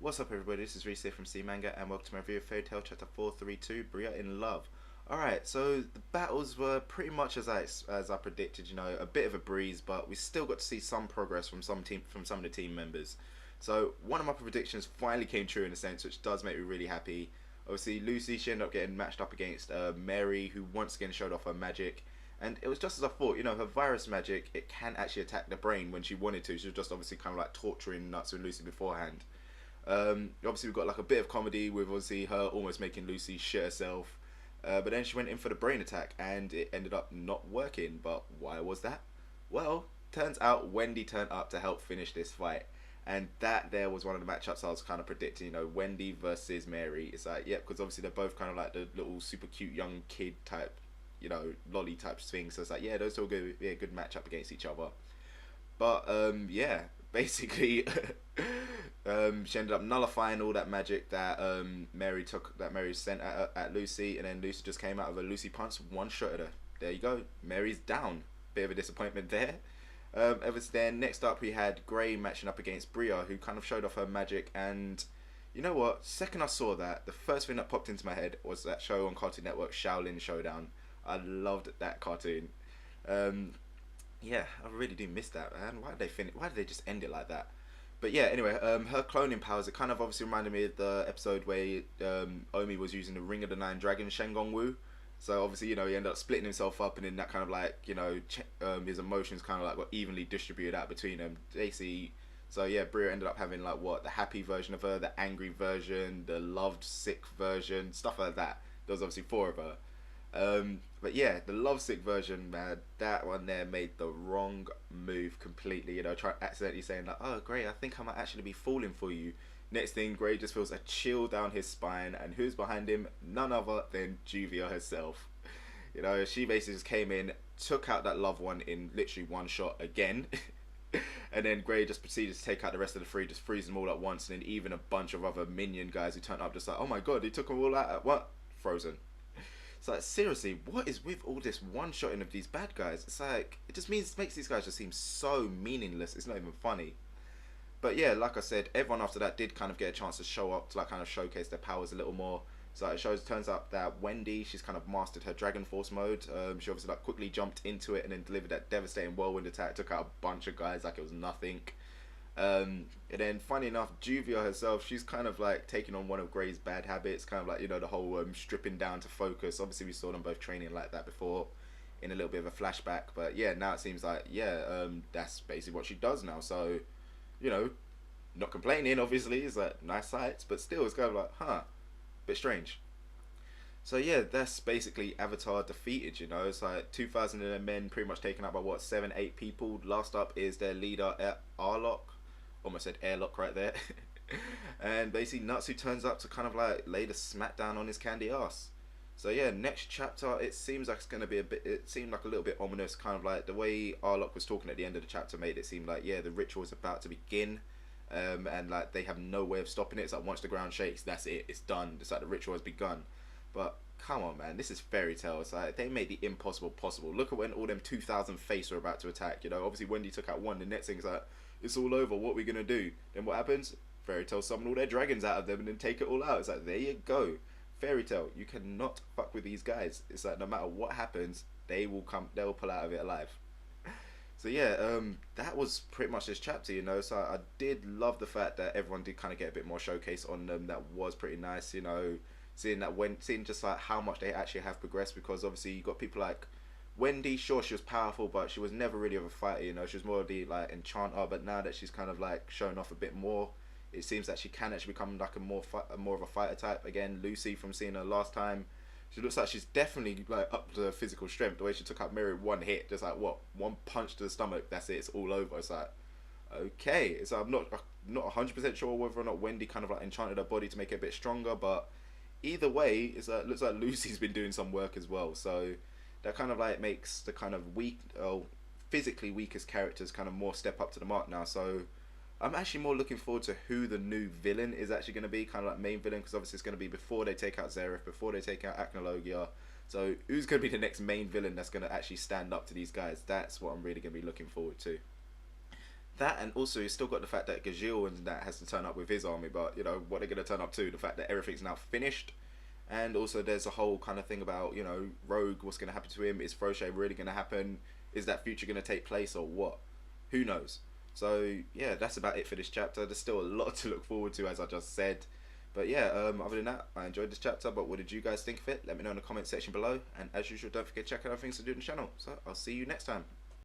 What's up everybody, this is Reese here from C Manga and welcome to my review of Fairy Tail Chapter 432, Briyia in Love. Alright, so the battles were pretty much as I predicted, a bit of a breeze, but we still got to see some progress from some of the team members. So one of my predictions finally came true in a sense, which does make me really happy. Obviously Lucy, she ended up getting matched up against Mary, who once again showed off her magic. And it was just as I thought, her virus magic, it can actually attack the brain when she wanted to. She was just obviously kind of like torturing Nuts and Lucy beforehand. Obviously we've got like a bit of comedy with obviously her almost making Lucy shit herself, but then she went in for the brain attack and it ended up not working. But why was that? Well, turns out Wendy turned up to help finish this fight, and that there was one of the matchups I was kind of predicting, Wendy versus Mary. It's like, yeah, because obviously they're both kind of like the little super cute young kid type, lolly type thing, so it's like, yeah, those two are going to be a good matchup against each other. But yeah, basically she ended up nullifying all that magic that Mary sent at Lucy, and then Lucy just came out of a Lucy punch, one shot at her. There you go, Mary's down. Bit of a disappointment there. Ever then, next up we had Grey matching up against Briyia, who kind of showed off her magic. And you know what? Second I saw that, the first thing that popped into my head was that show on Cartoon Network, Shaolin Showdown. I loved that cartoon. Yeah, I really do miss that, man. Why did they just end it like that? But yeah, anyway, her cloning powers, it kind of obviously reminded me of the episode where Omi was using the Ring of the Nine Dragons Shengon Wu. So obviously, he ended up splitting himself up, and then that kind of like, his emotions kind of like got evenly distributed out between them. Basically, so yeah, Briyia ended up having like the happy version of her, the angry version, the loved sick version, stuff like that. There was obviously four of her. But yeah, the lovesick version, man, that one there made the wrong move completely. Accidentally saying like, "Oh, Grey, I think I might actually be falling for you." Next thing, Grey just feels a chill down his spine, and who's behind him? None other than Juvia herself. She basically just came in, took out that loved one in literally one shot again. And then Grey just proceeded to take out the rest of the three, just freeze them all at once, and then even a bunch of other minion guys who turned up just like, "Oh my god, he took them all out at what?" Frozen. It's like, seriously, what is with all this one-shotting of these bad guys? It's like, it just makes these guys just seem so meaningless. It's not even funny. But yeah, like I said, everyone after that did kind of get a chance to show up, to like kind of showcase their powers a little more. So it turns out that Wendy, she's kind of mastered her Dragon Force mode. She obviously like quickly jumped into it and then delivered that devastating whirlwind attack, took out a bunch of guys like it was nothing. And then funny enough, Juvia herself, she's kind of like taking on one of Grey's bad habits, kind of like, the whole stripping down to focus. Obviously we saw them both training like that before in a little bit of a flashback, but yeah, now it seems like, yeah, that's basically what she does now. So, not complaining, obviously, it's like nice sights, but still it's kind of like, bit strange. So yeah, that's basically Avatar defeated. It's like 2,000 of their men pretty much taken out by what, 7-8 people. Last up is their leader, Arlok. Almost said airlock right there. And basically Natsu turns up to kind of like lay the smackdown on his candy ass. So yeah, next chapter, it seems like it's going to be it seemed like a little bit ominous, kind of like the way Arlok was talking at the end of the chapter made it seem like, yeah, the ritual is about to begin. And like they have no way of stopping it. It's like once the ground shakes, that's it, it's done. It's like the ritual has begun. But come on, man, this is Fairy Tail. It's like they made the impossible possible. Look at when all them 2,000 face were about to attack. Obviously Wendy took out one. The next thing's like, it's all over. What are we gonna do? Then what happens? Fairy Tail summon all their dragons out of them and then take it all out. It's like, there you go. Fairy Tail, you cannot fuck with these guys. It's like no matter what happens, they will pull out of it alive. So yeah, that was pretty much this chapter, So I did love the fact that everyone did kind of get a bit more showcase on them. That was pretty nice, seeing just like how much they actually have progressed, because obviously you got people like Wendy. Sure, she was powerful, but she was never really of a fighter. She was more of the like enchanter. But now that she's kind of like showing off a bit more, it seems that she can actually become like a more of a fighter type again. Lucy, from seeing her last time, she looks like she's definitely like up to her physical strength. The way she took out Mary with one hit, just like what, one punch to the stomach, that's it, it's all over. It's like, okay, so I'm not 100% sure whether or not Wendy kind of like enchanted her body to make it a bit stronger, but either way, it's like, looks like Lucy's been doing some work as well. So that kind of like makes the kind of physically weakest characters kind of more step up to the mark now. So I'm actually more looking forward to who the new villain is actually going to be, kind of like main villain, because obviously it's going to be before they take out Zeref, before they take out Acnologia. So who's going to be the next main villain that's going to actually stand up to these guys? That's what I'm really going to be looking forward to. That, and also you still got the fact that Gajil and that has to turn up with his army, but you know what they're gonna turn up to, the fact that everything's now finished, and also there's a whole kind of thing about, you know, Rogue, what's gonna happen to him? Is Froche really gonna happen? Is that future gonna take place or what? Who knows? So yeah, that's about it for this chapter. There's still a lot to look forward to, as I just said. But yeah, other than that, I enjoyed this chapter. But what did you guys think of it? Let me know in the comment section below. And as usual, don't forget to check out other things to do on the channel. So I'll see you next time.